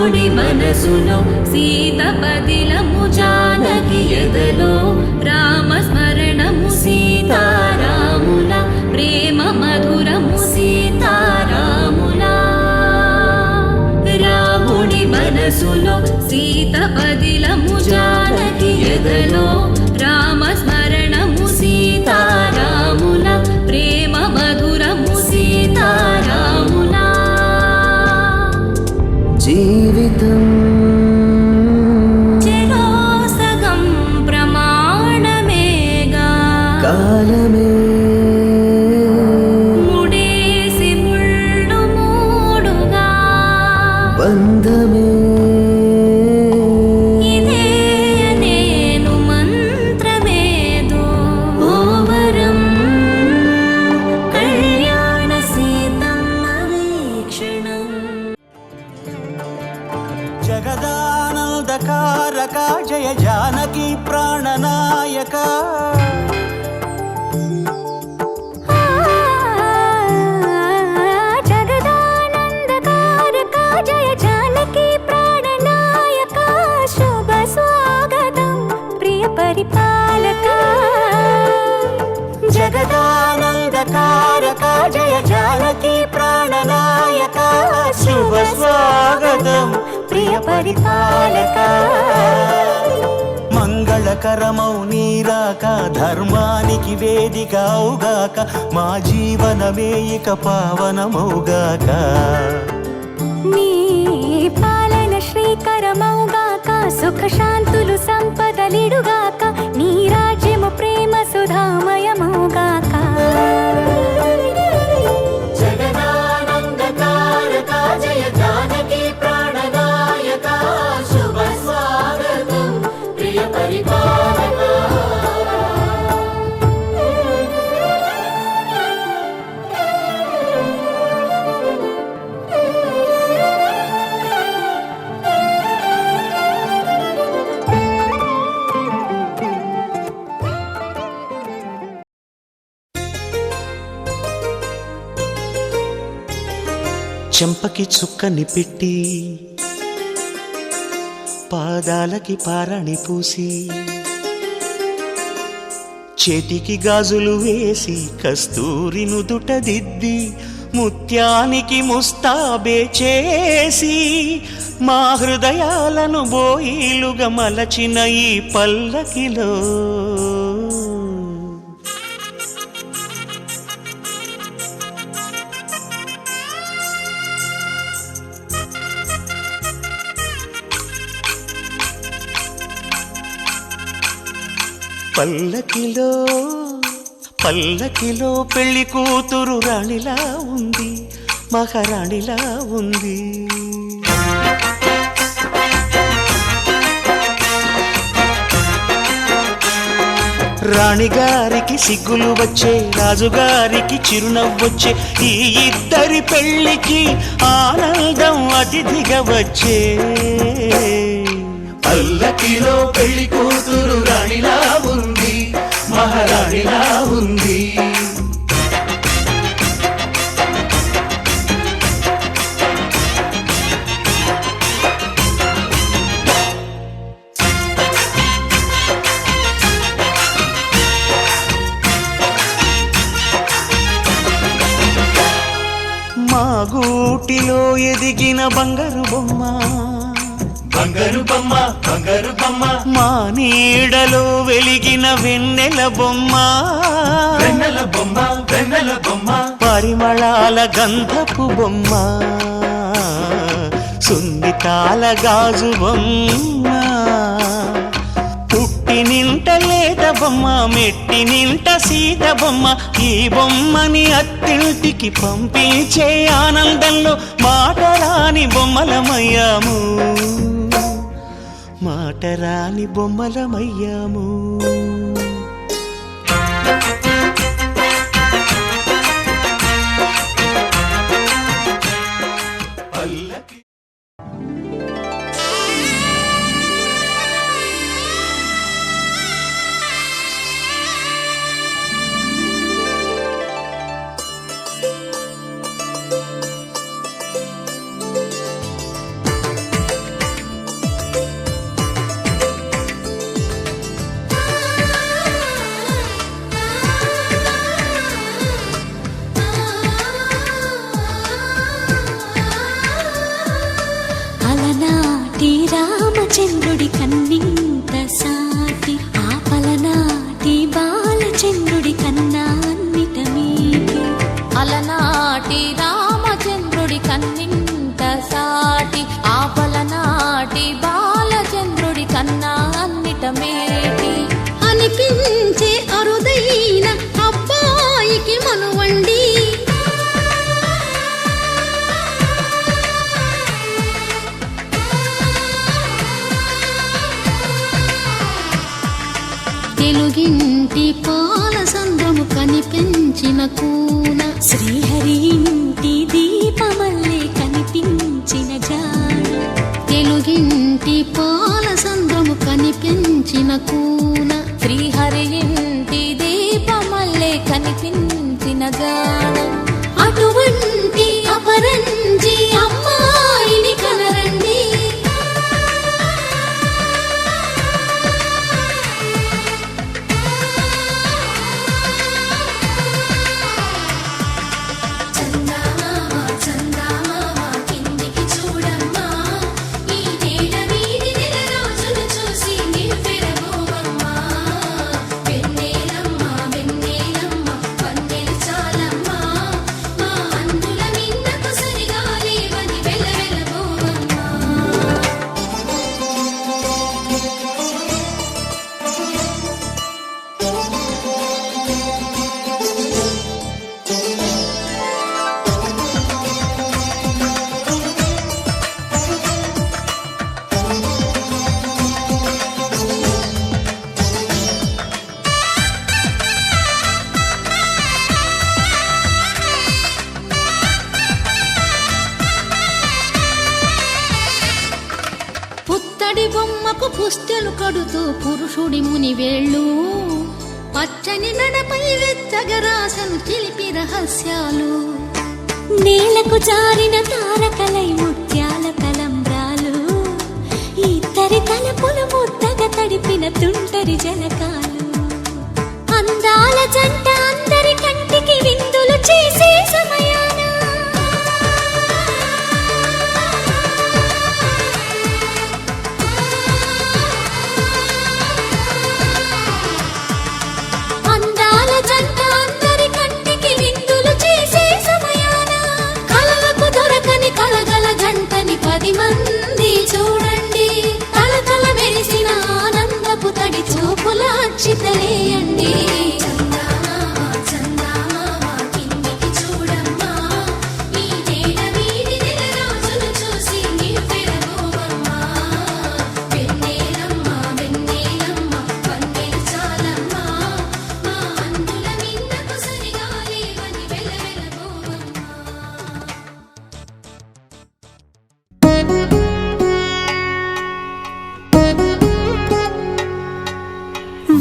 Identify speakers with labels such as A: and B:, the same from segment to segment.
A: రాముడి మనసులో సీత పదిలము జానకి ఎదలో రామస్మరణము సీతారాముల ప్రేమ మధురము సీతారాముల రాముడి మనసులో సీత పదిలము జానకి ఎదలో రామస్మరణము సీతారాముల ప్రేమ మధురము సీతారాముల
B: జీవితం
A: చెరో సగం ప్రమాణమేగా
B: కాలమే
A: ముడేసి ముళ్ళు మూడుగా
B: బంధమే
A: ఇదే నేను మంత్రమేదో ఓవరం కళ్యాణ సీతమ్మ వీక్షణం
C: జగదానందకారక జయ జానకి ప్రాణనాయక
A: జగదానందకారక జయ జానకి ప్రాణనాయక శుభ స్వాగతం ప్రియ పరిపాలక
C: జగదానందకారక జయ జానకి ప్రాణనాయక శుభ స్వాగతం
A: ప్రియ పరిపాలక
C: మంగళకరమౌ నీరాక ధర్మానికి వేదిక అవుగాక మా జీవనమే ఇక పావనమౌగాక
A: నీ పాలన శ్రీకరమౌగాక సుఖ శాంతులు సంపదలిడుగాక నీ రాజ్యము ప్రేమ సుధామయమౌగాక జగదానందకారక జయ జానకి ప్రాణనాయక శుభ స్వాగతం ప్రియ పరిపాలక
C: చెంపకి చుక్కని పెట్టి పాదాలకి పారాణి పూసి చేతికి గాజులు వేసి కస్తూరి నుదుట దిద్ది ముత్యానికి ముస్తాబే చేసి మా హృదయాలను బోయిలుగా మలచిన ఈ పల్లకిలో పల్లకిలో పల్లకిలో పెళ్లి కూతురు రాణిలా ఉంది మహారాణిలా ఉంది రాణిగారికి సిగ్గులు వచ్చే రాజుగారికి చిరునవ్వొచ్చే ఈ ఇద్దరి పెళ్లికి ఆనందం అతిథిగా వచ్చే పల్లకిలో పెళ్లి కూతురు రాణిలా ఉంది మహారాణిలా ఉంది మా గూటిలో ఎదిగిన బంగారు బొమ్మ బంగారు బొమ్మ బంగారు బొమ్మ మా నీడలో వెలిగిన వెన్నెల బొమ్మ వెన్నెల బొమ్మ వెన్నెల బొమ్మ పరిమళాల గంధపు బొమ్మ సున్నితాల గాజు బొమ్మ పుట్టి నింట లేత బొమ్మ మెట్టి నింట సీత బొమ్మ ఈ బొమ్మని అత్తింటికి పంపించే ఆనందంలో మాటరాని బొమ్మలమయ్యాము మాటరాని బొమ్మలమయ్యాము
D: కన్నింత సాటి ఆపల నాటి బాలచంద్రుడి కన్నా అన్నిట మేటి
E: అనిపించే అరుదైన అబ్బాయికి మనువండి తెలుగింటి పాల సంద్రము కనిపించిన కూన
A: శ్రీహరి ఇంటి దీపమల్లే కనిపించిన జాన
E: తెలుగింటి పాల సంద్రము కనిపించిన కూన
D: శ్రీహరి ఇంటి దీపమల్లే కనిపించిన గానం
E: అటువంటి అపరంజి అమ్మాయిని కనరండి పుత్తడి బొమ్మకు పుస్తెలు కడుతూ పురుషుడి ముని వేళ్ళు పచ్చని నడపై వెచ్చగరాసను చిలిపి రహస్యాలు
A: నేలకు జారిన తారకలై ముత్యాల తలంబ్రాలు ఇద్దరి తలపులు ముద్దగా తడిపిన తుంటరి జలకాలు అందాల జంట అందరి కంటికి విందులు చేసే సమయాన అందాల జంట అందరి కంటికి విందులు చేసే సమయాన కలలకు దొరకని కలగల జంటని 10 మంది చూడండి తలతల మెరిసిన ఆనందపు తడి చూపుల అక్షితలేయండి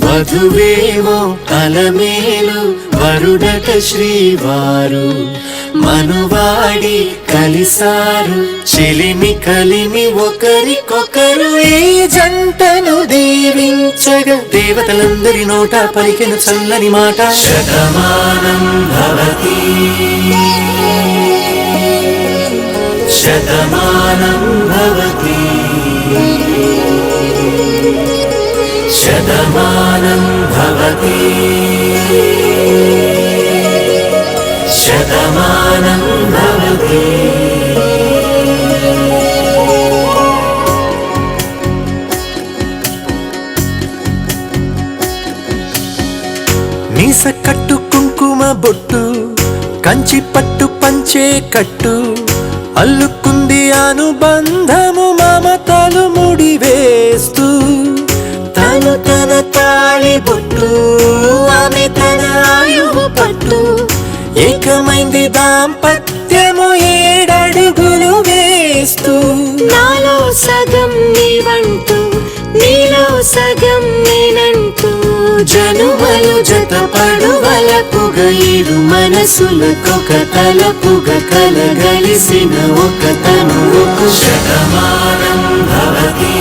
C: వధువేమో అలమేలు వరుడట శ్రీవారు మనువాడి కలిసారు చెలిమి కలిమి ఒకరికొకరు ఈ జంటను దీవించగా దేవతలందరి నోట పలికిన చల్లని మాట శతమానం భవతి శతమానం భవతి శతమానం భవతి శతమానం భవతి మీస కట్టు కుంకుమ బొట్టు కంచి పట్టు పంచే కట్టు అల్లుకుంది అనుబంధము మమతలు ముడివేస్తూ తను తన తాళి బొట్టు ఆమె తన ఆయువు పట్టు ఏకమైంది దాంపత్యము 7 అడుగులు వేస్తూ
A: నాలో సగం నీవంటూ నీలో సగం నేనంటూ
C: జనుమలు జతపడువలపుగ 7 మనసులకొక తలపుగ కలగలిసిన ఒక తనువుకు శతమానం భవతి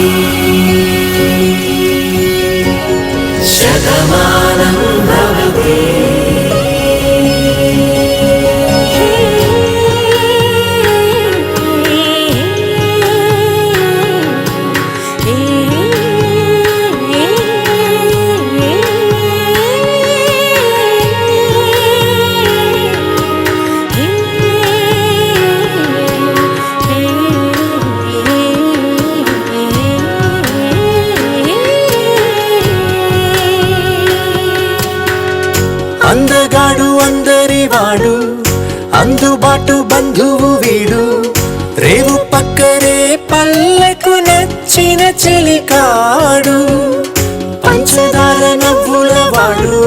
C: శతమానం భవతి పాటు బంధువు వీడు, రేవు పక్కరే పల్లెకు నచ్చిన చెలికాడు, పంచదార నవ్వుల వాడు,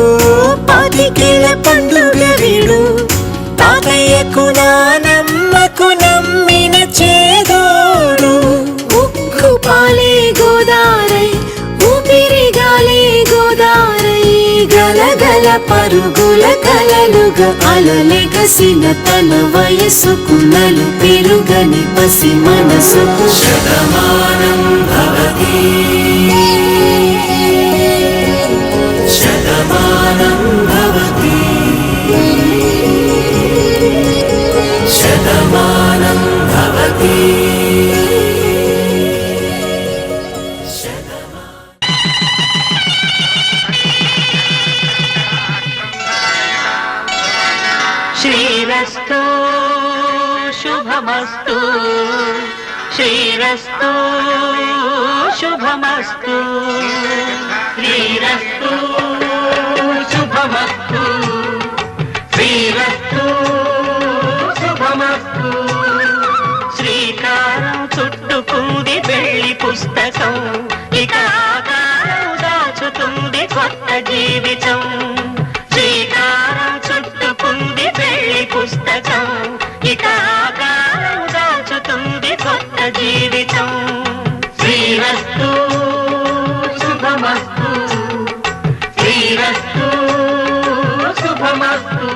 C: పాతికేళ్ళ పండుగ వీడు, తాతయ్యకు నానమ్మకు నమ్మిన చేదోడు.
A: ఉక్కు పాలే గోదారై ఊపిరిగాలే గోదారై గలగల పరుగుల కలలుగా అలలెగసిన తన వయసుకు నలు పెరుగని పసి మనసుకు
C: శతమానం భవతి శతమానం భవతి శతమానం భవతి.
F: శ్రీరస్తు శుభమస్తు శ్రీరస్తు శుభమస్తు శ్రీరస్తు శుభమస్తు శ్రీరస్తు శుభమస్తు. శ్రీకారం చుట్టుకుంది పెళ్లి పుస్తకం, ఇక ఆకారం దాచుతుంది కొత్త జీవితం. శ్రీకారం చుట్టుకుంది పెళ్లి పుస్తకం, ఇక ఆకారం దాచుతుంది కొత్త జీవితం. శ్రీరస్తు శుభమస్తు శ్రీరస్తు శుభమస్తు.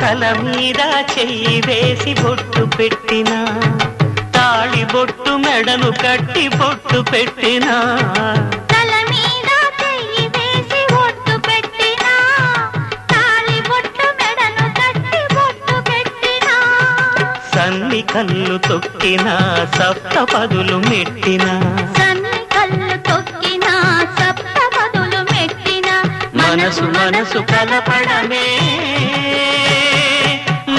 F: తల మీద చెయ్యి వేసి బొట్టు పెట్టినా, తాళి బొట్టు మెడను కట్టి బొట్టు పెట్టినా,
E: తల మీద చెయ్యి వేసి బొట్టు పెట్టినా, తాళి బొట్టు మెడను కట్టి బొట్టు పెట్టినా,
F: సన్ని కళ్ళు తొక్కినా సప్తపదులు మెట్టినా,
E: సన్ని కళ్ళు తొక్కినా సప్తపదులు మెట్టినా,
F: మనసు మనసు కలపడమే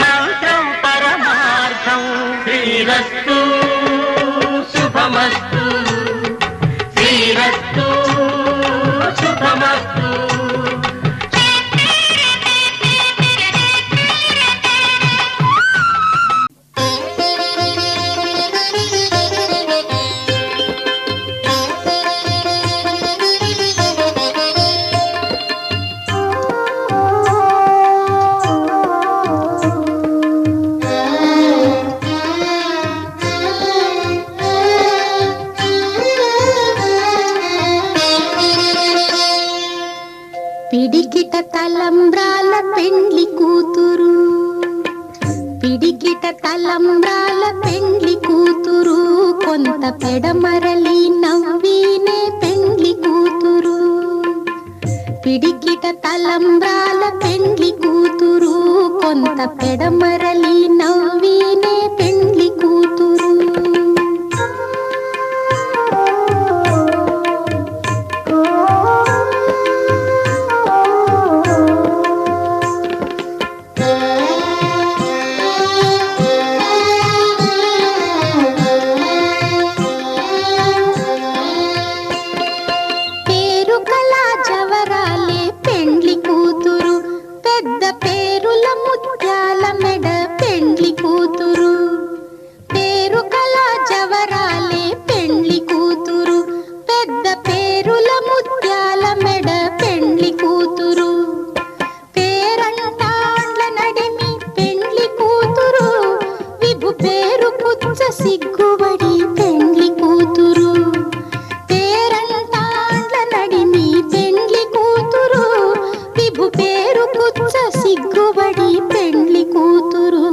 F: మంత్రం పరమార్థం. శ్రీరస్తు శుభమస్తు శ్రీరస్తు శుభమస్తు.
E: పిడికిట తలంబ్రాల పెండ్లి కూతురు, పిడికిట తలంబ్రాల పెండ్లి కూతురు, కొంత పెడమరలి నవ్వినే పెండ్లి కూతురు. పిడికిట తలంబ్రాల పెండ్లి కూతురు, కొంత పెడమరలి నవ్వినే పెండ్లి కూతురు. పేరు కళా జవరాలే పెండ్లి కూతురు, పెద్ద పేరుల ముత్యాల మెడ పెండ్లి కూతురు. పేరు కళా జవరాలే పెండ్లి కూతురు, పెద్ద పేరుల ముత్యాల మెడ పెండ్లి కూతురు. పేరంటాండ్ల నడిమి పెండ్లి కూతురు, విభు పేరు పుచ్చ సిగ్గుబడి పెండ్లి కూతురు. పేరంటాండ్ల నడిమి పెండ్లి కూతురు, విభు పేరు పుచ్చ సిగ్గుబడి పెండ్లి కూతురు.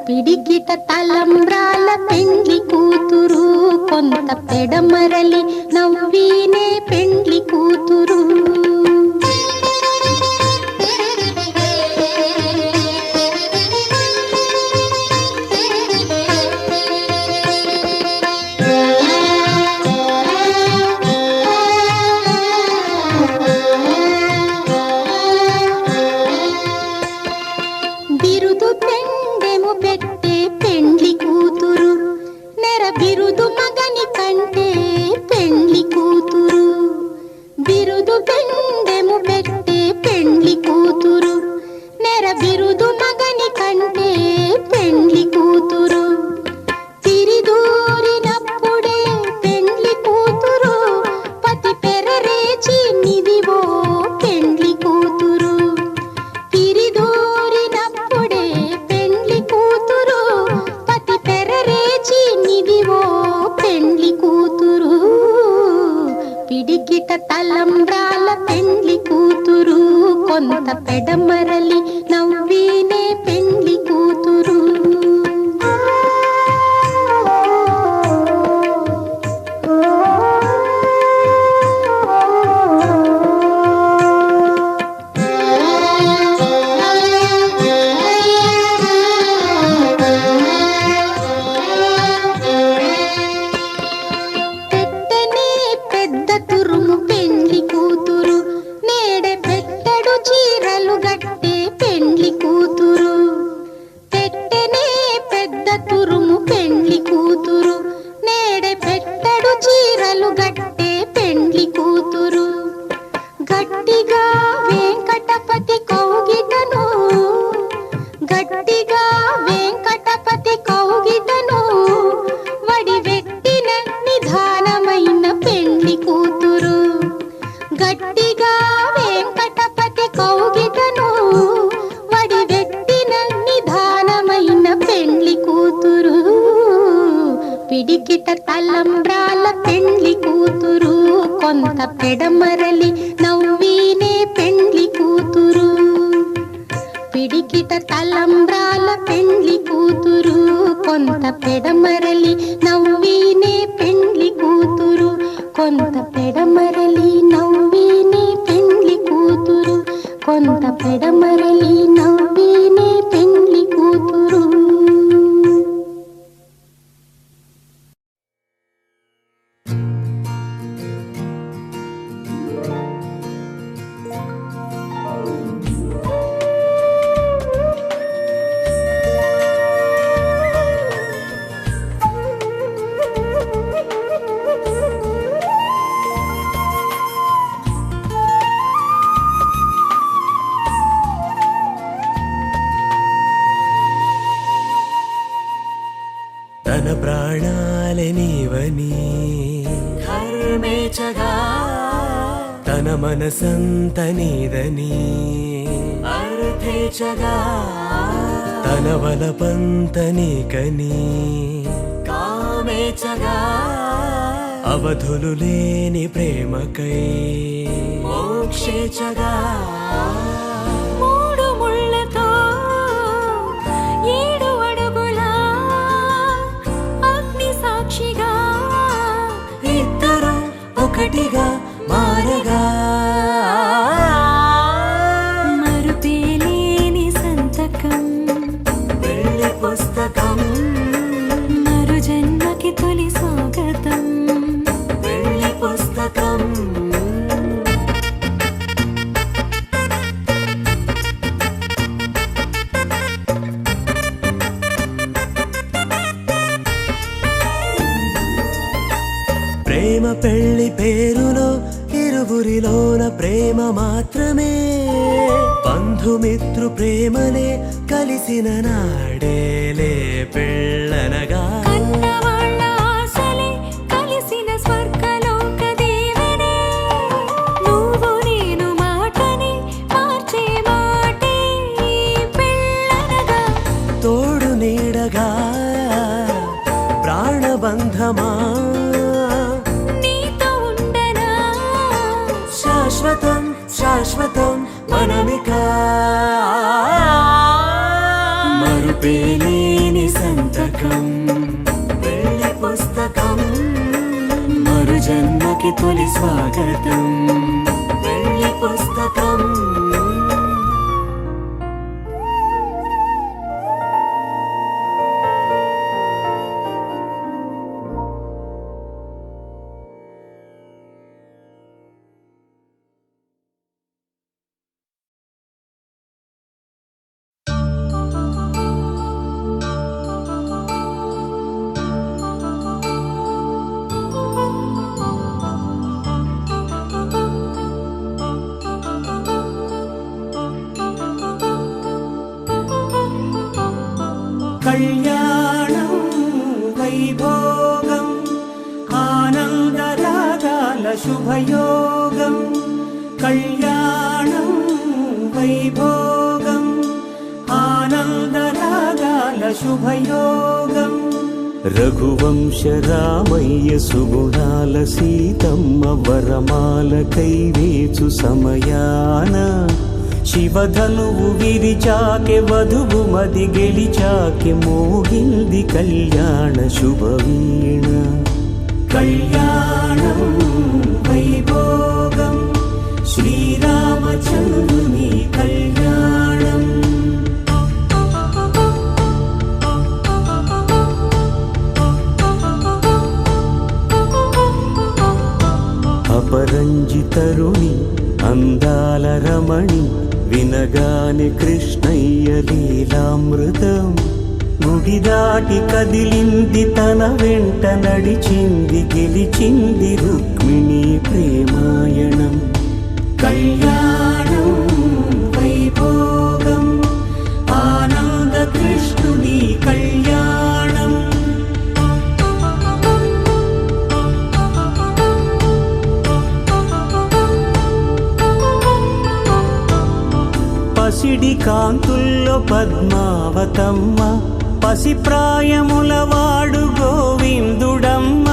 E: పిడికిట తలంబ్రాల పెండ్లి కూతురు, కొంత పెడమరలి నవ్వినే పెండ్లి కూతురు. పిడికిట తలంబ్రాల పెండ్లి కూతురు కొంత పెడమరలి నవ్వీనే పెండ్లి కూతురు పిడికిట తలంబ్రాల పెండ్లి కూతురు కొంత పెడమరలి నవ్వీనే పెండ్లి కూతురు పిడికిట తలంబ్రాల పెండ్లి కూతురు కొంత పెడమరలి నవ్వీనే పెండ్లి కూతురు కొంత పెడమరలి నవ్వీనే పెండ్లి కూతురు కొంత పెడమరలి నవ్వీనే పెండ్లి కూతురు
C: తన ప్రాణాలే నీవని
A: ధర్మేచగా
C: తన మనసంత నీదని
A: అర్థేచగా
C: తన వలపంత నీకని
A: కామేచగా
C: అవధులు లేని ప్రేమకై
A: మోక్షేచగా
D: మూడు ముళ్ళతో 7 అడుగుల అగ్ని సాక్షిగా
A: ఇద్దరు ఒకటిగా మారగా
D: మరుపేలేని సంతకం
A: పెళ్లి పుస్తకం
D: మరు జన్మకి తొలి స్వాగతం
A: పెళ్లి పుస్తకం
C: ప్రేమ పెళ్లి పేరులో ఇరువురిలోన ప్రేమ మాత్రమే బంధుమిత్రు ప్రేమలే కలిసిన నాడేలే పెళ్ళనగా
D: కన్నవాళ్ళ ఆశలే కలిసిన స్వర్గలోక దీవెనే నువ్వు నేను మాటని మార్చే మాటే పెళ్ళనగా
C: తోడు నీడగా ప్రాణబంధమా
D: నీతో ఉండనా
C: శాశ్వతం శాశ్వతం మనమిక మరుపేలేని సంతకం
A: పెళ్లి పుస్తకం
C: మరు జన్మకి తొలి స్వాగతం
A: పెళ్లి పుస్తకం
C: కళ్యాణం వైభోగం ఆనందరాగాల శుభయోగం కళ్యాణం వైభోగం ఆనందరాగాల శుభయోగం రఘువంశ రామయ్య సుగుణాల సీతమ్మ వరమాల కైవేచు సమయాన శివధనువు విరిచాకె వధువు మది గెలిచాకె మోగింది కళ్యాణ శుభవీణ కళ్యాణం వైభోగం శ్రీరామచంద్రుని కళ్యాణం అపరంజి తరుణి అందాల రమణి వినగానే కృష్ణయ్య లీలామృతం గుడి దాటి కదిలింది తన వెంట నడిచింది గెలిచింది రుక్మిణి ప్రేమాయణం కళ్యాణం వైభోగం ఆనంద కృష్ణుని కళ్యాణం పసిడి కాంతుల్లో పద్మావతమ్మ పసిప్రాయముల వాడు గోవిందుడమ్మ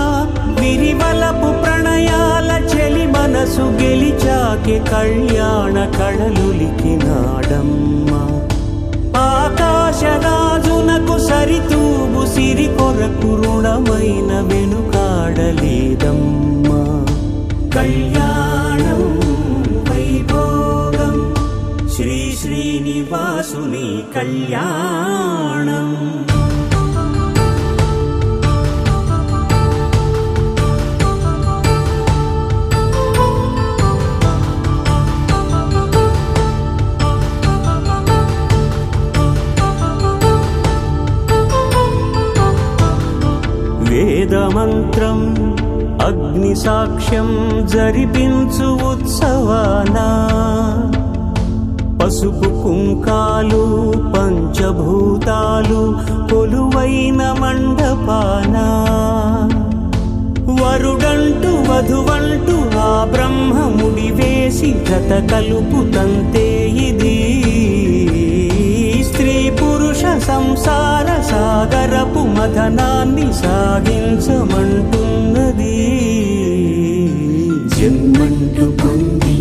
C: విరివలపు ప్రణయాల చెలి మనసు గెలిచాకె కళ్యాణ కళలులికినాడమ్మ ఆకాశరాజునకు సరితూగు సిరి కొరకు రుణమైన వెనుకాడలేదమ్మ కళ్యాణం వైభోగం శ్రీ శ్రీనివాసుని కళ్యాణం వేదమంత్రం అగ్ని సాక్ష్యం జరిపించు ఉత్సవానా పసుపు కుంకాలు పంచభూతాలు కొలువైన మండపాన వరుడంటూ వధువంటూ ఆ బ్రహ్మముడి వేసి జత కలుపుతంతే ఇది స్త్రీ పురుష సంసార సాగరపు మథనాన్ని సాగించమంటున్నది జన్మంటూ పొంది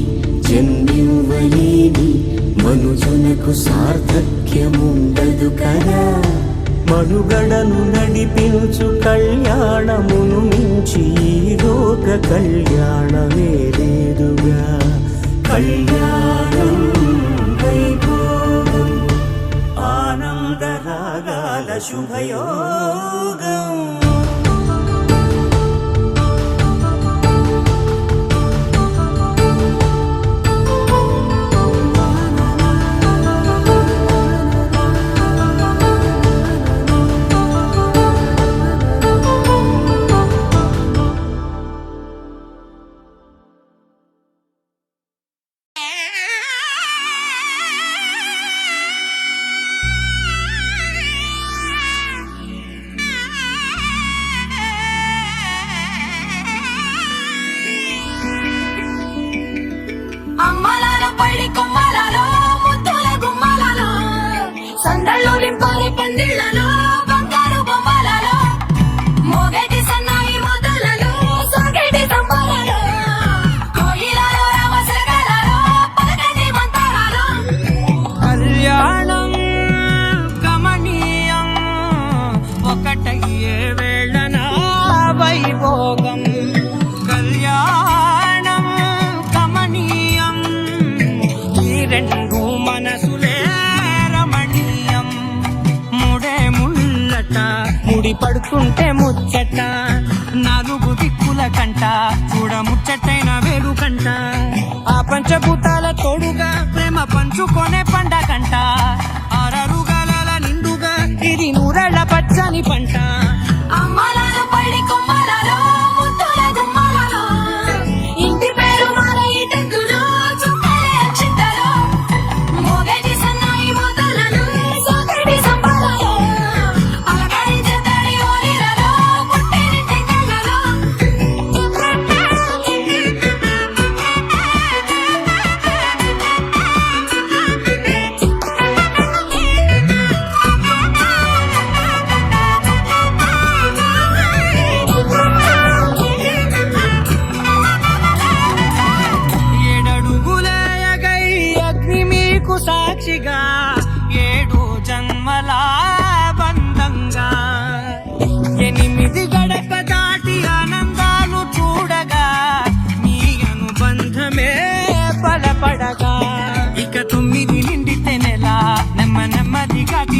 C: జన్మివ్వలేని మనుజునకు సార్థక్యముండదు కదా మనుగడను నడిపించు కళ్యాణమును మించి ఈ లోక కళ్యాణమే లేదుగా కళ్యాణం వైభోగం ఆనంద రాగాల శుభయోగం
D: అమ్మలాలో పడి కొమ్మలాలో ముద్దుల గుమ్మలాలో సందళ్ళు నింపాలి పందిళ్లలో బంగారు బొమ్మలలో మోగటి సన్నాయి మొదలలో సొగటి సంబరాలో కోయిలలో రామసగలలో పలకటి మంతరాలో
G: కళ్యాణం గమనీయం ఒకటయ్యే వేళన వైభోగం కళ్యాణం గమనీయం ఈ రెండు మనసులే రమణీయం ముడే ముళ్ళట ముడి పడుతుంటే ముచ్చట నాలుగు దిక్కుల కంట చూడ ముచ్చటైన వేడుకంట ఆ పంచభూతాల తోడుగా ప్రేమ పంచుకొనే పండగంట ఆరరుగల నిండుగా ఇది నూరెళ్ళ పచ్చని పంట
D: అమ్మలాలో పడి కొమ్మలాలో ముద్దుల గుమ్మలాలో ఇంటి పేరు మాల ఇటెంగులో చుక్కలే అక్షింతలో మోగటి సన్నాయి మొదలలో సొగటి సంబరాలో అలకరించే తడి ఓలిలలో పుట్టిని తెగలలో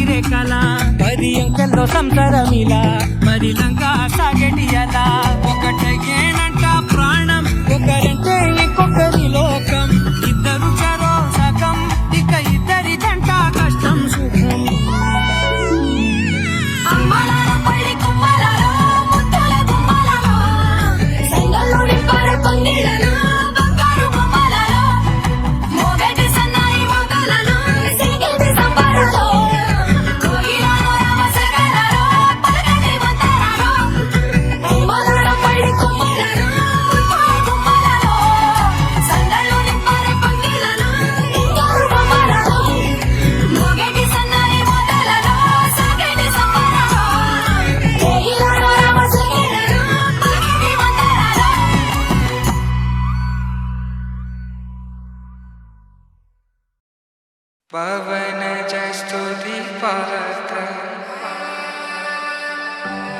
G: తీరే కల 10 అంకెల్లో సంసారమిలా మరి లంగా సాగటియలా ఒకటేనంట ప్రాణం ఒకరంటే ఇంకొకరి లోకం ఇద్దరు చరో సగం ఇక ఇద్దరి దంట కష్టం సుఖం
D: అమ్మలార పడి కుమ్మలారో ముత్తుల గుమ్మలారో సంగల్లో నింపార పొంగిళ్ళలో బంగారు బొమ్మలారో మోగటి సన్నాయి మోతలలో సిగటి సంబరాలో కోయిలారో రామసగలారో పలకటి మంతరారో అమ్మలార పడి కుమ్మలారో ముత్తుల గుమ్మలారో సంగల్లో నింపార పొంగిళ్ళలో బంగారు బొమ్మలారో మోగటి సన్నాయి మోతలలో సిగటి సంబరాలో కోయిలారో రామసగలారో పలకటి మంతరారో
G: పవన జస్తుతి పాత్ర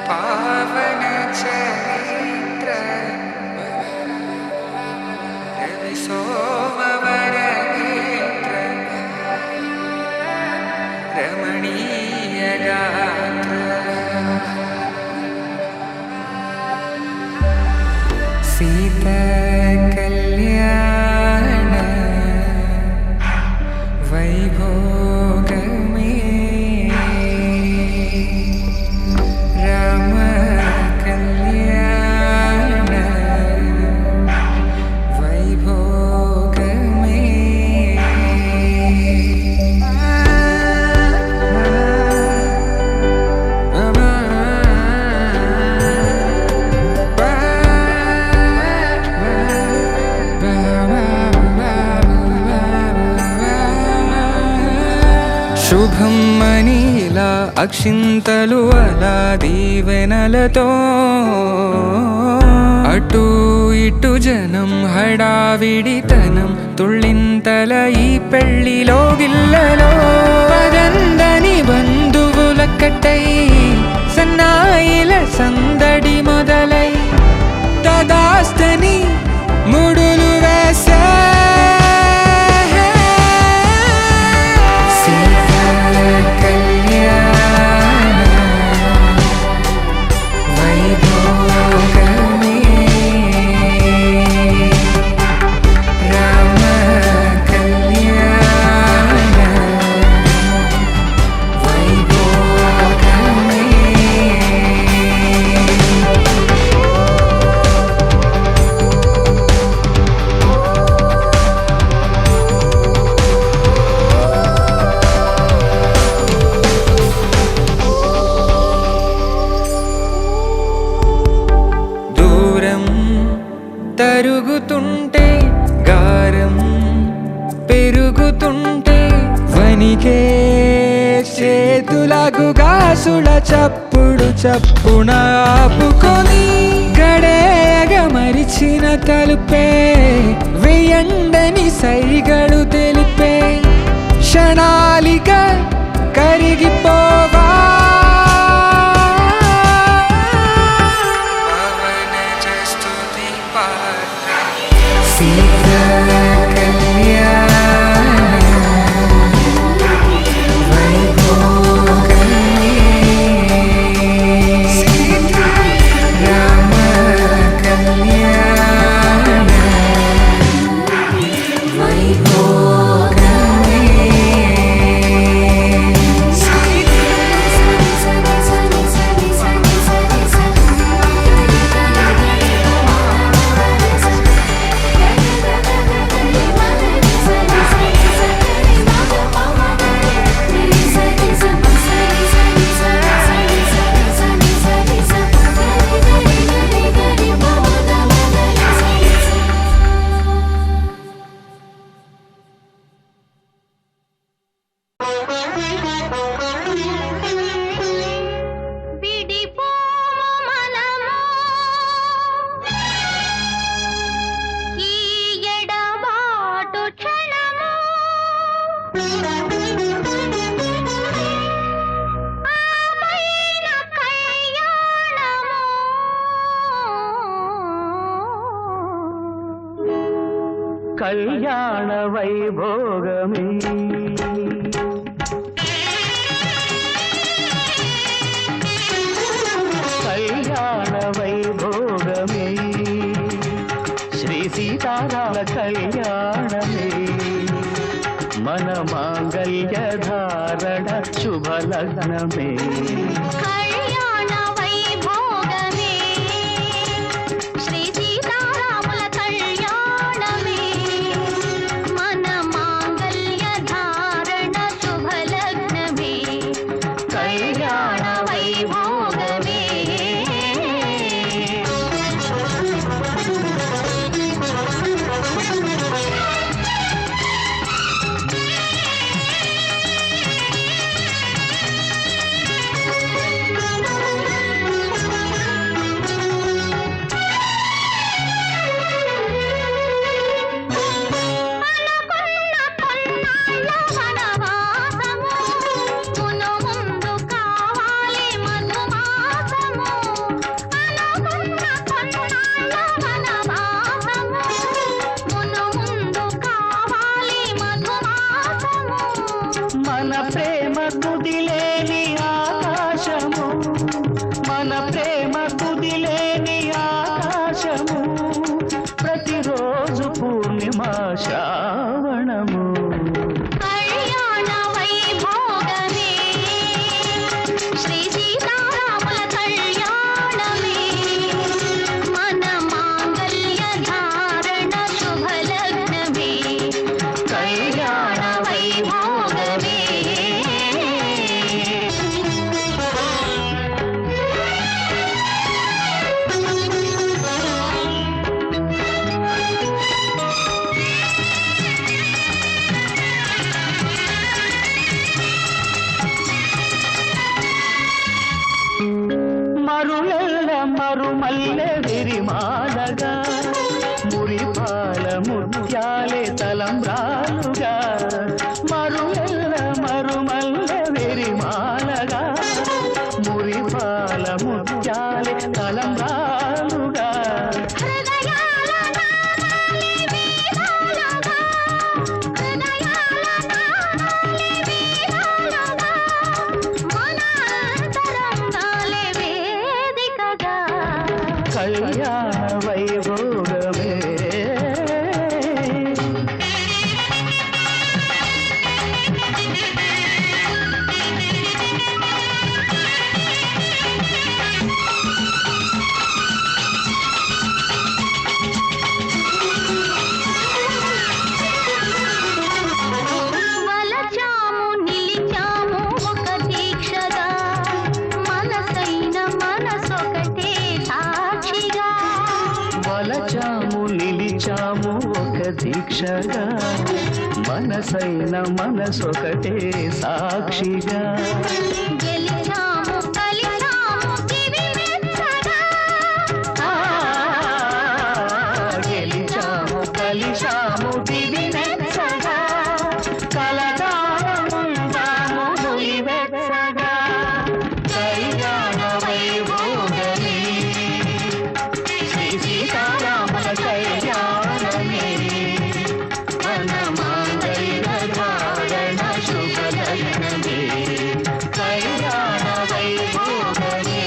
G: పావన చరిత్ర రవి సోమవర నేత్ర రమణీయ గాత్ర సీత కళ్యాణ వైభోగమే రామ కళ్యాణ వైభోగమే శుభం మనీలా అక్షింతలు అలా దీవెనలతో అటు ఇటు జనం హడావిడితనం తుళ్ళింతల ఈ పెళ్లిలో గిల్లలో పదందని బంధువులక్కటై సన్నాయిల సందడి మొదలై తదాస్తని ముడులు వేసే తరుగుతుంటే గారం పెరుగుతుంటే వనికే చేతులకు గాసుల చప్పుడు చప్పున ఆపుకొని గడేగ మరిచిన తలుపే వెయ్యండని సైగడు తెలిపే క్షణాలిక కరిగిపోవా
F: కళ్యాణ వైభోగమే శ్రీ సీతారామ కళ్యాణమే మన మాంగళ్య ధారణ శుభలగ్నమే
E: కళ్యాణ వైభోగమే శ్రీ సీతారాముల కళ్యాణమే మన మాంగళ్య ధారణ శుభలగ్నమే
F: కళ్యాణ
E: వైభోగమే
F: మన ప్రేమ కుదిలేని ఆకాశము మన ప్రేమ కుదిలేని ఆకాశము ప్రతిరోజు పూర్ణిమ శ్రావణము
E: కళ్యాణ వైభోగమే శ్రీ సీతారాముల కళ్యాణమే మన మాంగళ్య ధారణ శుభలగ్నమే
F: కళ్యాణ
E: వైభోగమే
F: మరులెల్ల మరుమల్లె విరిమాలగా మురిపాల ముత్యాలే తలంబ్రాలుగా మరులెల్ల మరుమల్లె విరిమాలగా మురిపాల ముత్యాలే తలంబ్రాలుగా
E: హృదయాల నాదాలే వీణాలుగా హృదయాల నాదాలే వీణాలుగా మన అంతరంగాలే వేదికగా
F: కళ్యాణ వైభోగమే
E: వలచాము నిలిచాము ఒక దీక్షగా మనసైన మనసొకటే సాక్షిగా
F: వలచాము నిలిచాము ఒక దీక్షగా మనసైన మనసొకటే సాక్షిగా
E: గెలిచాము కలిచాము దివి మెచ్చగా
F: ఆ, గెలిచాము కలిశాము దివి మెచ్చగా కలకాలముందాము నులివెచ్చగా కళ్యాణ వైభోగమే శ్రీ సీతారాముల కళ్యాణమే మన మాంగళ్య ధారణ శుభలగ్నమే కళ్యాణ వైభోగమే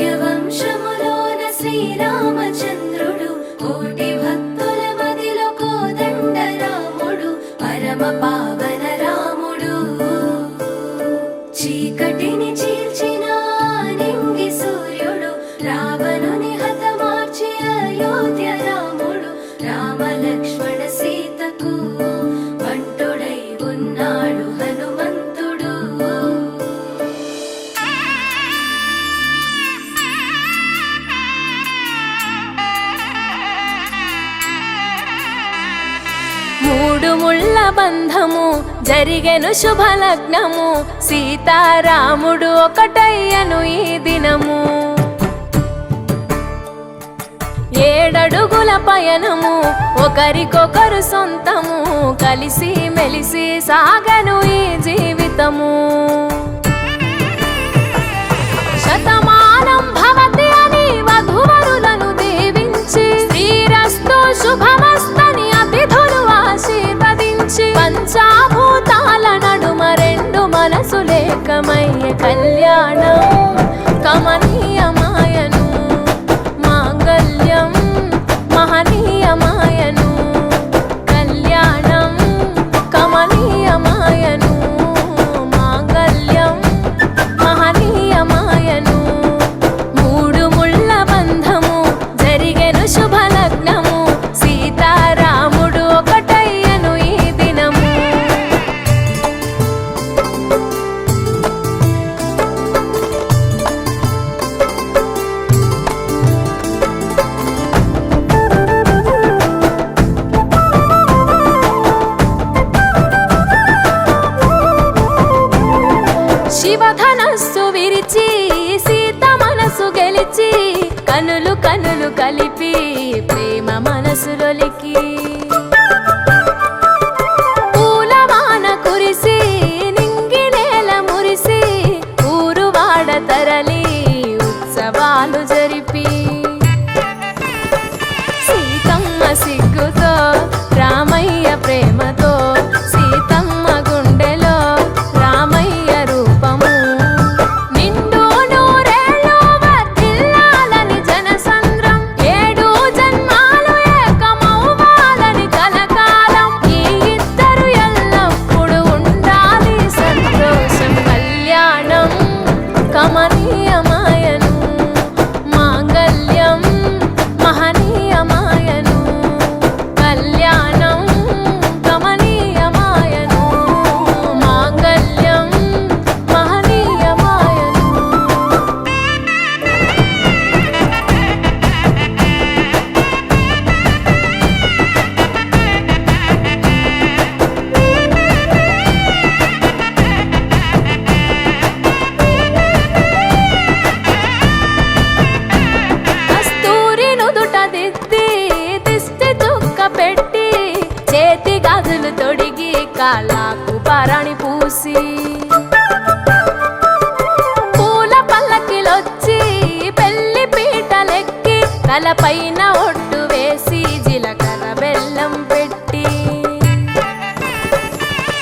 D: సూర్యవంశములోన శ్రీరామచంద్రుడు కోటి భక్తుల మదిలో కోదండ రాముడు పరమ పావన రాముడు చీకటిని చీల్చిన నింగి సూర్యుడు రావణుని హతమార్చి అయోధ్య రాముడు రామ లక్ష్మణ సీతకు బంటుడై ఉన్నాడు హనుమంతుడు మూడు ముళ్ళ బంధము జరిగెను శుభలగ్నము సీతారాముడు ఒకటయ్యను ఈ దినము ఏడడుగుల పయనము ఒకరికొకరు సొంతము కలిసి మెలిసి సాగను ఈ జీవితము శతమానం భవతి అని వధువరులను దీవించి శ్రీరస్తు శుభమస్తని అతిథులు ఆశీర్వదించి పంచాభూతాల నడుమ రెండు మనసులేకమయ్యే కళ్యాణం కమనీయమాయను మాంగళ్యం మహనీయమాయను కళ్యాణం కమనీయమాయను మాంగళ్యం మహనీయమాయను మూడు ముళ్ళ బంధము జరిగెను శుభలగ్నము సీతారాముడు ఒకటయ్యను ఈ దినము శివధనస్సు విరిచి సీత మనసు గెలిచి కనులు కనులు కలిపి ప్రేమ మనసులొలికి పూలవాన కురిసి నింగి నేల మురిసి ఊరువాడ తరలి ఉత్సవాలు జరిపి సీతమ్మ సిగ్గుతో రామయ్య ప్రేమతో సీతమ్మ గుండెలో రామయ్య రూపము నిండు నూరేళ్ళు వర్ధిల్లాలని జనసంద్రం ఏడు జన్మాలు ఏకమవ్వాలని కలకాలం ఈ ఇద్దరు ఎల్లప్పుడూ ఉండాలి సంతోషం కళ్యాణం కమనీయమాయను మాంగళ్యం మహనీయమాయను కళ్యాణం కమనీయమాయను మాంగళ్యం మహనీయమాయను కస్తూరి నుదుట దిద్ది దిష్టి చుక్క పెట్టి చేతి గాజులు తొడిగి కాళ్ళకు పారాణి పూసి పూల పల్లకిలొచ్చి పెళ్లి పీటలెక్కి తలపైన ఒట్టు వేసి జీలకర్ర బెల్లం పెట్టి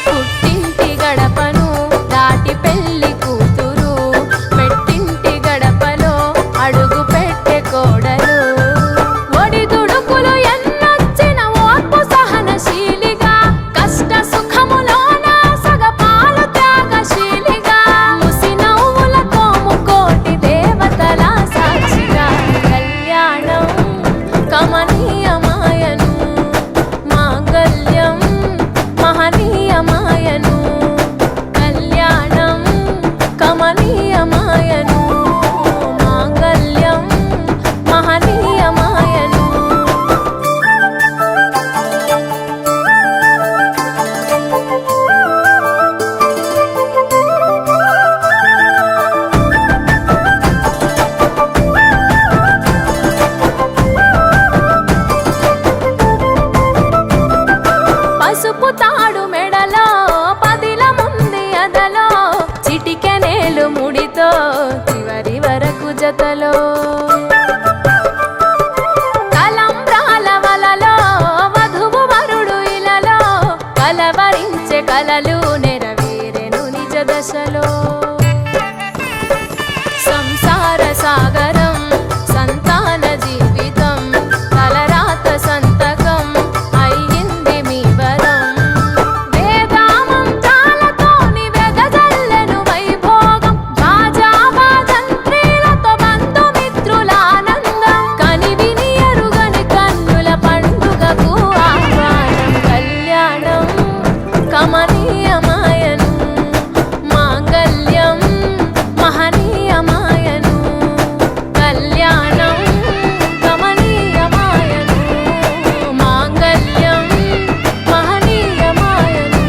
D: పుట్టింటి గడపను దాటి పెళ్లి కూతురు మెట్టింటి గడపలో అడుగు పెట్టే కోడలు ఒడిదుడుకులు ఎన్నొచ్చిన ఓర్పు సహనశీలిగా కష్ట సుఖములోన సగపాలు త్యాగశీలిగా ముసి నవ్వులతో ముకోటి దేవతల సాక్షిగా కళ్యాణం కమనీయమాయను మాంగళ్యం మహనీయమాయను కళ్యాణం కమనీయమాయను మాంగళ్యం మహనీయమాయను పసుపు తాడు మెడలో పదిల ముంది అదలో చిటికెనేలు ముడితో చివరి వరకు జతలో తలంబ్రాల వలలో వధువు వరుడు ఇలలో కలవరించే కలలు నెరవేరెను నిజ దశలో సంసార సాగరం సంతాన జీవితం తలరాత సంతకం అయ్యింది మీ వరం వేదామం చాలతోని వెదజల్లెను వైభోగం బాజా బాజంత్రీలతో బంధుమిత్రుల ఆనందం కనివిని ఎరుగని కన్నుల పండుగకు ఆహ్వానం కళ్యాణం కమనీయమాయను మాంగళ్యం మహనీయమాయను కళ్యాణం కమనీయమాయను మాంగళ్యం మహనీయమాయను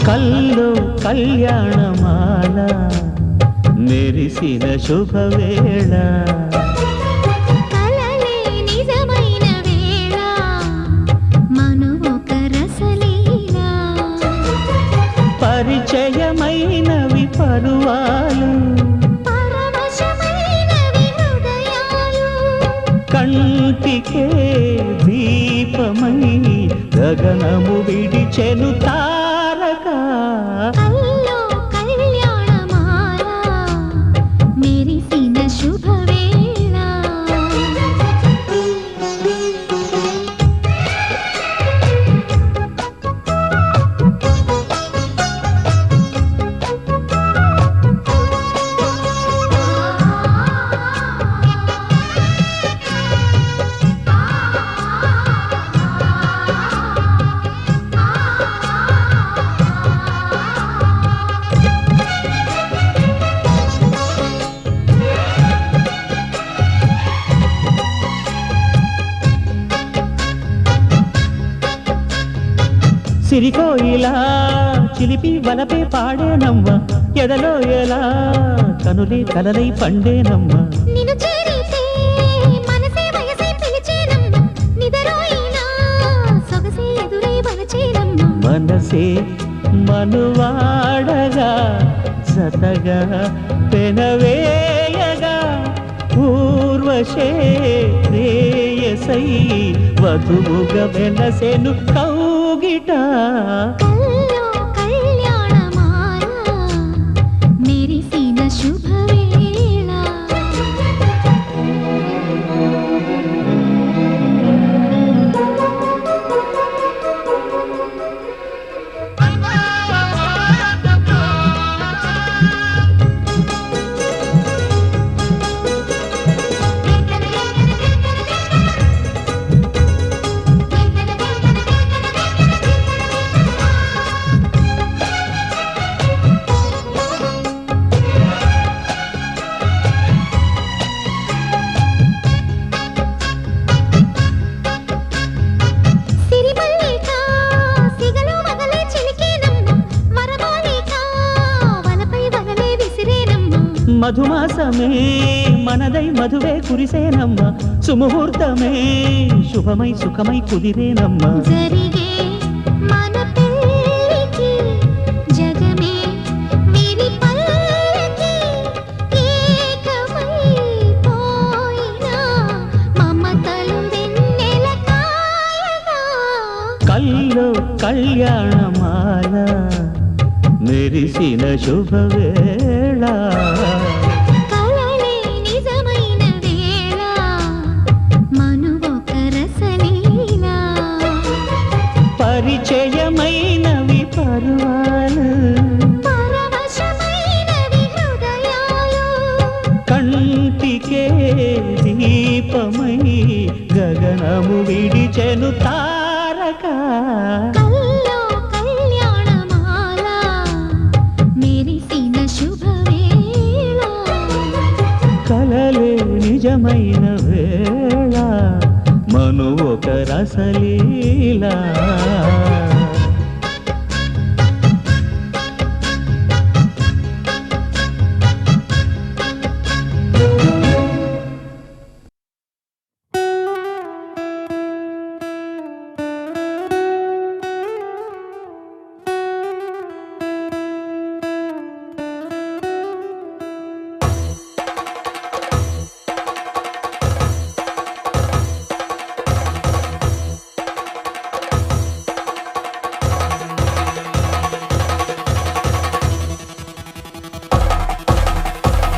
C: కల్లో కళ్యాణమాల మేరీ మెరిసిన శుభవేళ
E: కలలే నిజమైన వేళ మనువొక రసలీల
C: పరిచయమైనవి పరువాలు
E: పరవశమైనవి హృదయాలు
C: కంటికే దీపమై గగనము విడిచెను తారక
E: కల్లో కళ్యాణమాల మెరిసిన శుభవేళ
C: సిరికోయిలా చిలిపి వలపే పాడేనమ్మ ఎదలో ఎలా కనులే కలలై పండేనమ్మ
E: నిన్ను చేరితే మనసే వయసే పిలిచేనమ్మ నిదరోయినా సొగసే ఎదురై వలచేనమ్మ
C: మనసే మనువాడగా జతగా పెనవేయగా పూర్వశే ప్రేయసై వధువుగా వెనసెను కౌగిట
E: కల్లో కళ్యాణమాల మెరిసిన శుభవేళ సిరిమల్లిక సిగలో వగలే చిలికేనమ్మ వరమాలిక వలపై వగలే విసిరేనమ్మ
C: మధుమాసమే మనదై మధువే కురిసేనమ్మ సుముహూర్తమే శుభమై సుఖమై కుదిరేనమ్మ
E: జరిగే మన పెళ్ళికి జగమే విరి పల్లకి ఏకమై పోయినా మమతలు వెన్నెల కాయగా
C: కల్లో కళ్యాణమాల మెరిసిన శుభవేళ
E: కలలే నిజమైన వేళ మనువొక రసలీల
C: పరిచయమైనవి పరువాలు
E: పరవశమైనవి హృదయాలు
C: కంటికే దీపమై గగనము విడిచెను తారక
E: కల్లో కళ్యాణమాల మెరిసిన శుభవేళ
C: కలలే నిజమైన వేళ మను ఒక రసలీలా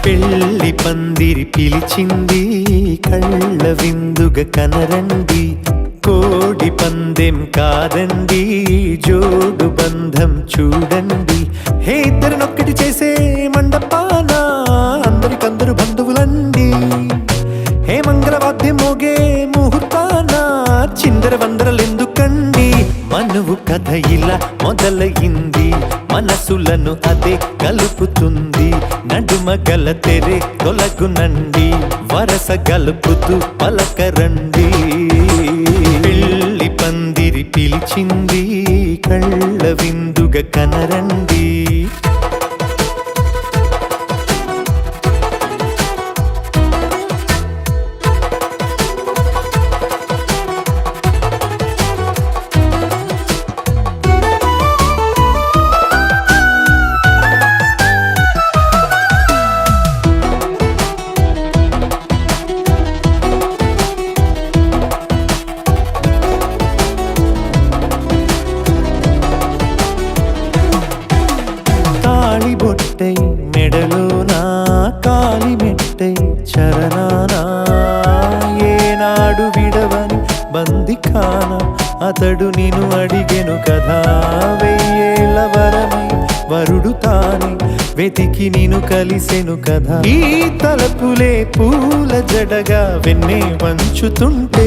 H: పెళ్లి పందిరి పిలిచింది కళ్ళ విందుగా కనరండి కోడి పందెం కాదండి జోడు బంధం చూడండి హే ఇద్దరినొక్కటి చేసే మండపాన అందరికందరు బంధువులండి హే మంగళవాద్యం మోగే ముహూర్తాన చిందర వందరలెందుకండి మనువు కథ ఇలా మొదలయింది మనసులను అదే కలుపుతుంది నడుమ గల తెరే తొలగునండి వరస గలుపుతూ పలకరండి పెళ్లి పందిరి పిలిచింది కళ్ళ విందుగా కనరండి వెతికి నిన్ను కలిసెను కదా ఈ తలపులే పూల జడగా వెన్నే వంచుతుంటే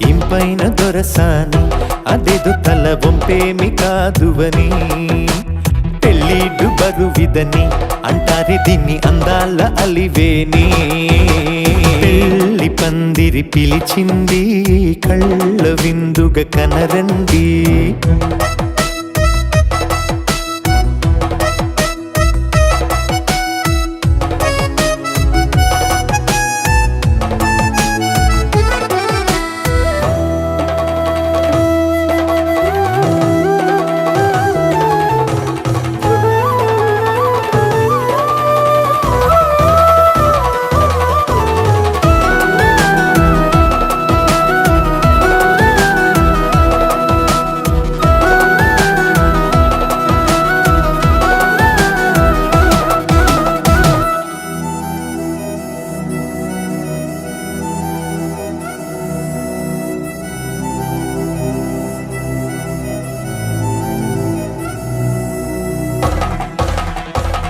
H: ఇంపైన దొరసాని అదేదో తల వంపేమి కాదువని పెళ్ళిడు బరువిదని అంటారే దీన్ని అందాల అలివేని పెళ్ళి పందిరి పిలిచింది కళ్ళ విందుగా కనరండి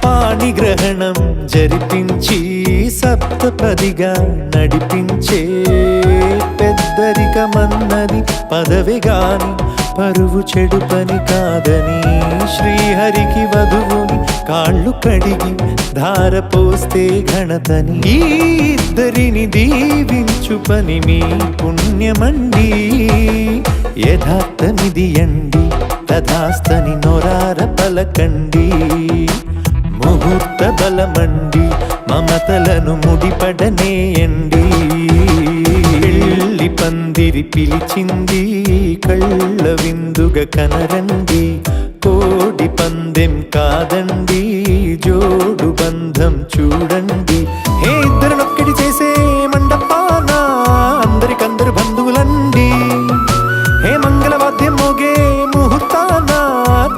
H: పాణిగ్రహణం జరిపించి సప్తపదిగా నడిపించే పెద్దరికమన్నది పదవి గాని పరువు చెడు పని కాదని శ్రీహరికి వధువుని కాళ్ళు కడిగి ధార పోస్తే ఘనతని ఈ ఇద్దరిని దీవించు పని మీ పుణ్యమండి యథార్థమిది అండి తథాస్తని నొరార పలకండి ముహూర్త బలమండి మమతలను ముడిపడనేయండి పెళ్ళి పందిరి పిలిచింది కళ్ళ విందుగా కనరండి కోడి పందెం కాదండి జోడు బంధం చూడండి హే ఇద్దరినొక్కటి చేసే మండపాన అందరికందరు బంధువులండి హే మంగళవాద్యం మోగే ముహూర్తాన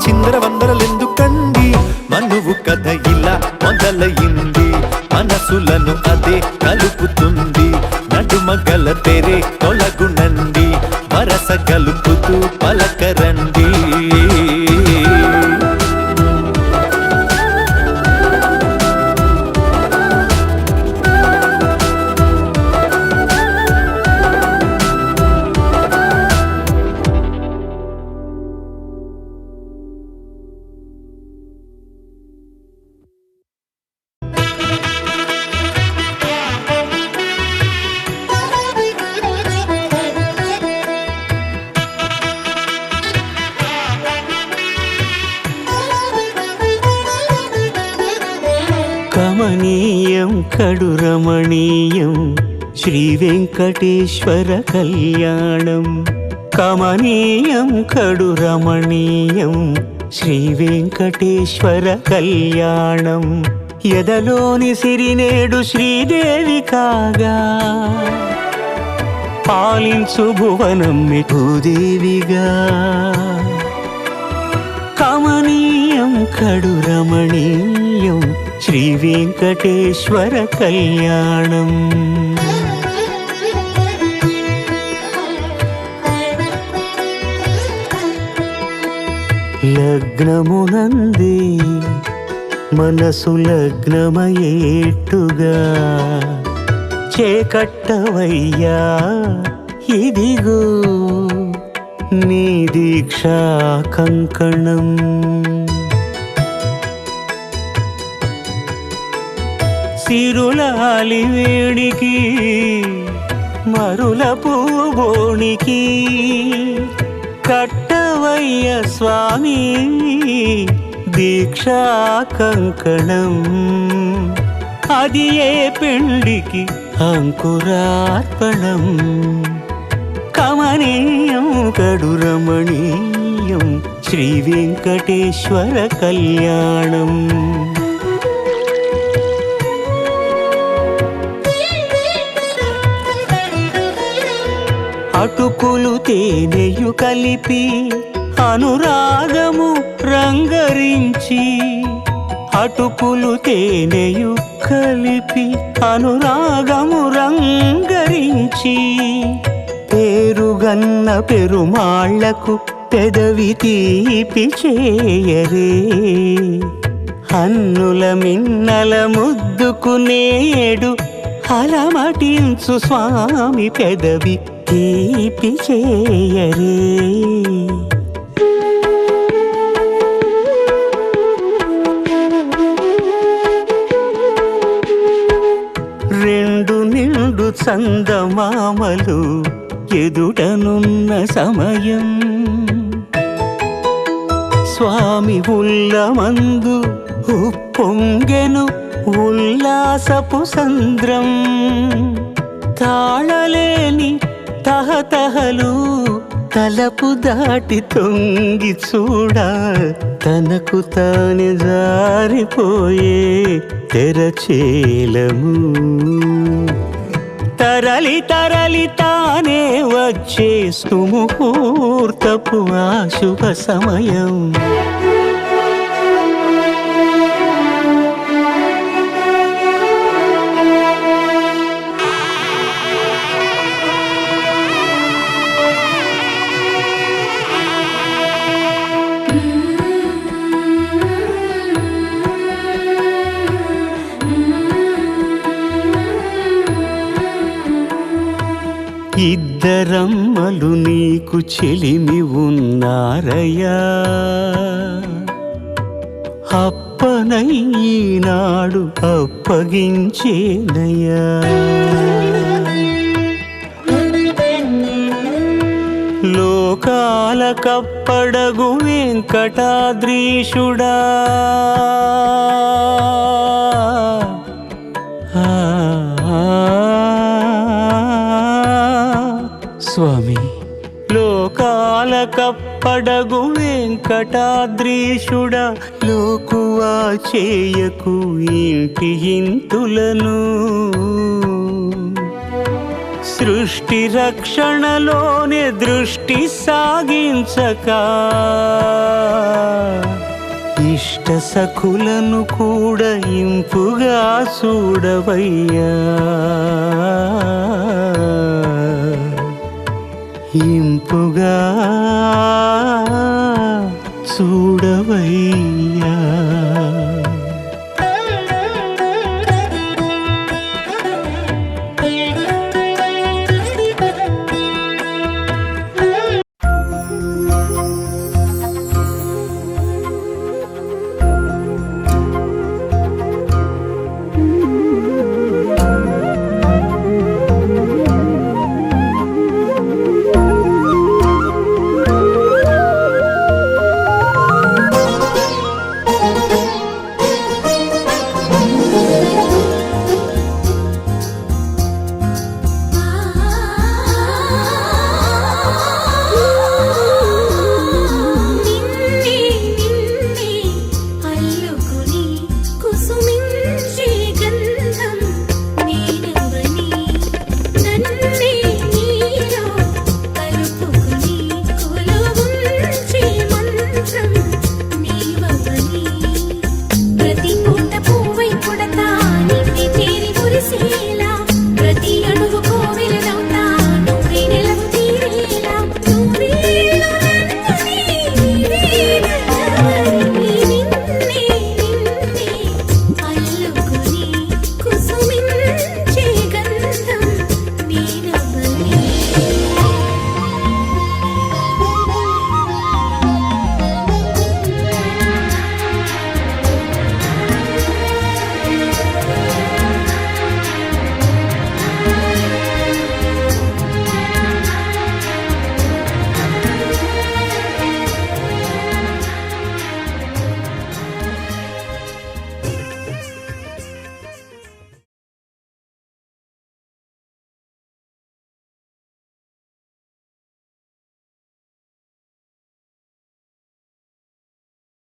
H: చిందర వందరలెందుకండి మనువు కథ ఇలా మొదలయింది మనసులను అదే కలుపుతుంది నడుమగల తెరే తొలగునండి వరస కలుపుతూ పలకరండి
C: కమనీయం కడు రమణీయం శ్రీ వెంకటేశ్వర కళ్యాణం కమనీయం కడు రమణీయం శ్రీ వెంకటేశ్వర కళ్యాణం ఎదలోని సిరినేడు శ్రీదేవి కాగా పాలించు భువనం భూదేవిగా కమనీయం కడు రమణీయం శ్రీ వెంకటేశ్వర కళ్యాణం లగ్నమునంది మనసు లగ్నమయేట్టుగా చేకట్టవయ్యా ఇదిగో నీ దీక్షా కంకణం సిరులాలి వేడికి మరుల పూబోనికి కట్టవయ్య స్వామి దీక్షా కంకణం అది ఏ పెళ్ళికి అంకురార్పణం కమనీయం కడు రమణీయం శ్రీ వెంకటేశ్వర కళ్యాణం అటుకులు తేనెయు కలిపి అనురాగము రంగరించి అటుకులు తేనెయు కలిపి అనురాగము రంగరించి పేరుగన్న పెరుమాళ్లకు పెదవి తీపి చేయరే అన్నుల మిన్నల ముద్దుకునేడు అలమటించు స్వామి పెదవి తీపి చేయరే. రెండు నిండు చందమామలు ఎదుటనున్న సమయం స్వామి ఉల్లమందు ఉప్పొంగెను ఉల్లాసపు సంద్రం. తాళలేని తహతహలు తలపు దాటి తొంగి చూడ తనకు తానే జారిపోయే తెరచేలము. తరలి తరలి తానే వచ్చేస్తు ముహూర్తపు ఆ శుభ సమయం. ఇద్దరమ్మలు నీకు చెలిమి ఉన్నారయ్యా, అప్పనయ్యినాడు అప్పగించేనయ్యా. లోకాల కప్పడగు వెంకటాద్రీషుడా, స్వామి లోకాల కప్పడగు వెంకటాద్రీషుడా, లోకువా చేయకు ఇంటి ఇంతులను. సృష్టి రక్షణలోనే దృష్టి సాగించక ఇష్ట సఖులను కూడా ఇంపుగా చూడవయ్యా, ఇంపుగా